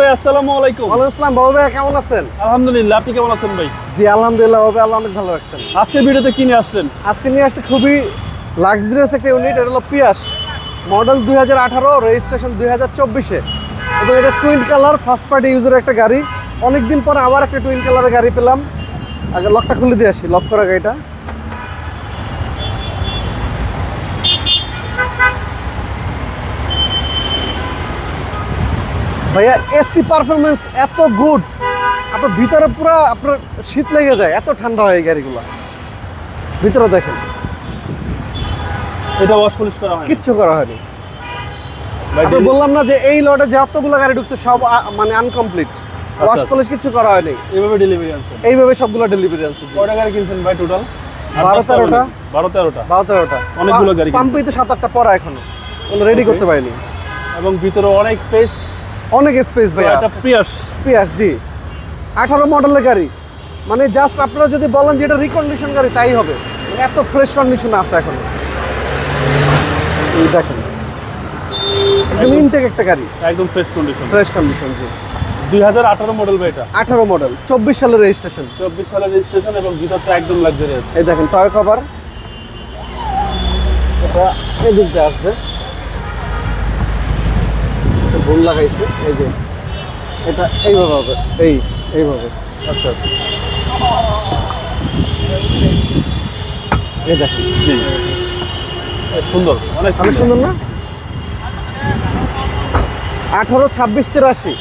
ভাই, আসসালামু আলাইকুম। ওয়ালাইকুম আসসালাম। বাবু ভাই কেমন আছেন? আলহামদুলিল্লাহ, আপনি কেমন আছেন ভাই? জি আলহামদুলিল্লাহ বাবু, আল্লাহ অনেক ভালো রাখছেন। আজকের ভিডিওতে কি নিয়ে আসলেন? আজকে নিয়ে আসছে খুবই লাক্সারিয়াস একটা ইউনিট। এটা হলো পিয়াস মডেল 2018, রেজিস্ট্রেশন 2024-এ, এবং এটা টুইন কালার ফার্স্ট পার্টি ইউজের একটা গাড়ি। অনেকদিন পরে আবার একটা টুইন কালারের গাড়ি পেলাম। আগে লকটা খুলে দিয়ে আসি, লক করা গাড়িটা। ভাইয়া এসি পারফরমেন্স এত গুড, আপনার ভিতরে পুরো আপনার শীত লেগে যায়, এত ঠান্ডা হয় এই গাড়িগুলো। ভিতরে দেখেন, এটা ওয়াশ পলিশ করা হয় কিচ্ছু করা হয়নি। ভাই? আমি বললাম না যে এই লটে যতগুলো গাড়ি ঢুকছে সব মানে আনকমপ্লিট, ওয়াশ পলিশ কিছু করা হয়নি। এইভাবে ডেলিভারি আনছেন? এইভাবে সবগুলো ডেলিভারি আছে। কয়টা গাড়ি কিনছেন ভাই টোটাল? 12-13টা। 12-13টা। 12-13টা অনেকগুলো গাড়ি কিনছেন। পাম্পেই তো 7-8টা পড়া এখনো, রেডি করতে পারিনি। এবং ভিতরে অনেক স্পেস, অনেক স্পেস ভাইয়া। এটা পিয়াস। পিয়াস জি, 18 মডেলের গাড়ি। মানে জাস্ট আপনারা যদি বলেন যে এটা রিকন্ডিশন গাড়ি তাই হবে, এত ফ্রেশ কন্ডিশন আছে এখনো। এই দেখেন, একদম ইনটেক একটা গাড়ি, একদম ফ্রেশ কন্ডিশন। ফ্রেশ কন্ডিশন জি। 2018 মডেল ভাই, এটা 18 মডেল, 24 সালের রেজিস্ট্রেশন। 24 সালের রেজিস্ট্রেশন এবং ভিতরটা একদম লাক্সারিয়াস। এই দেখেন টয় কভার, এটা এই দিকটা আসবে, এটা ভুল লাগাইছে। এই যে এটা এইভাবে হবে, এইভাবে। আচ্ছা, এই দেখেন, জি, সুন্দর, অনেক অনেক সুন্দর না? 18, 26, 83,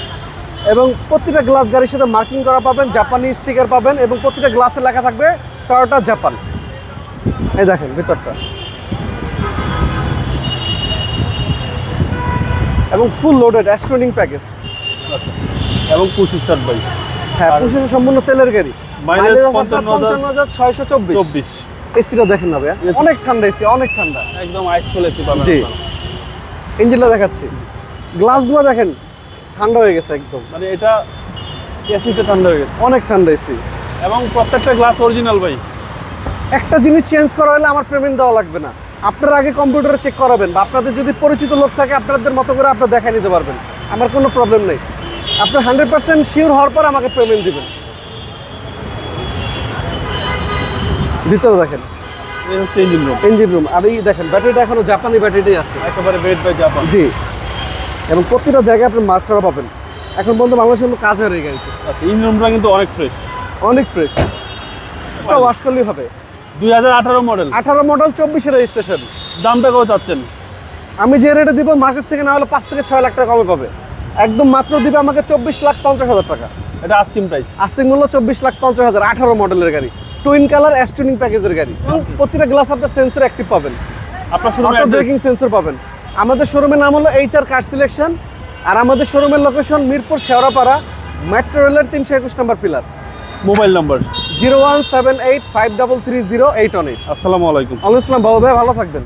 এবং প্রতিটা গ্লাস গাড়ির সাথে মার্কিং করা পাবেন, জাপানি স্টিকার পাবেন, এবং প্রতিটা গ্লাসে লেখা থাকবে টয়োটা জাপান। এই দেখেন ভিতরটা, এবং ফুল লোডেড অ্যাস্ট্রোনিং প্যাকেজ। আচ্ছা, এবং পুশ স্টার্ট ভাই। হ্যাঁ, পুষেছে সম্পূর্ণ তেলের গাড়ি। মাইলেজ 55,624। এসিটা দেখেন না ভাইয়া, অনেক ঠান্ডা এসি, অনেক ঠান্ডা, একদম আইস কোল এসি পাবেন জি। আপনারা। ইঞ্জিনটা দেখাচ্ছি, গ্লাসগুলো দেখেন ঠান্ডা হয়ে গেছে একদম, মানে এটা এসিতে ঠান্ডা হয়ে গেছে অনেক ঠান্ডা এসি। এবং প্রত্যেকটা গ্লাস অরিজিনাল ভাই। একটা জিনিস চেঞ্জ করা হলে আমার পেমেন্ট দেওয়া লাগবে না, আপনারা আগে কম্পিউটারে চেক করাবেন, বা আপনাদের যদি পরিচিত লোক থাকে আপনাদের মতো করে আপনারা দেখাই নিতে পারবেন, আমার কোনো প্রবলেম নেই। আপনার 100% শিওর হওয়ার পর আমাকে পেমেন্ট দিবেন। ভিতরে দেখেন, এই হচ্ছে ইঞ্জিন রুম। ইঞ্জিন রুম, আর এই দেখেন ব্যাটারিটা এখনো জাপানি ব্যাটারিটাই আছে, একেবারে বেড বাই জাপান। জি। এবং প্রতিটা জায়গায় আপনি মার্ক করা পাবেন। এখন পর্যন্ত বাংলাদেশে কোনো কাজ হয় এই গাড়িতে, আচ্ছা, ইঞ্জিন রুমটা কিন্তু অনেক ফ্রেশ, অনেক ফ্রেশ। এটা ওয়াশ করলেই হবে। 2018 মডেল, 18 মডেল, 24-এর রেজিস্ট্রেশন। দামটা কত চাচ্ছেন? আমি যে রেটে দিব মার্কেট থেকে না হলে 5 থেকে 6 লাখ টাকা কমে পাবে। একদম মাত্র দিবে আমাকে 24,50,000 টাকা। এটা আস্কিং প্রাইস। আস্তিক মূল্য 24,50,000। 18 মডেলের গাড়ি, টুইন কালার অ্যাস্ট্রোনিং প্যাকেজের গাড়ি, এবং প্রতিটা গ্লাস আপনার সেন্সর অ্যাক্টিভ পাবেন, আপনার শোরুমে অটো ব্রেকিং সেন্সর পাবেন। আমাদের শোরুমের নাম হলো HR কার সিলেকশন, আর আমাদের শোরুমের লোকেশন মিরপুর শেওড়াপাড়া, মেট্রো রেলের 321 নম্বর পিলার। Mobile number 01785330 818। আসসালামু আলাইকুম। আলাইকুম আসসালাম বাবু ভাই, ভালো থাকবেন।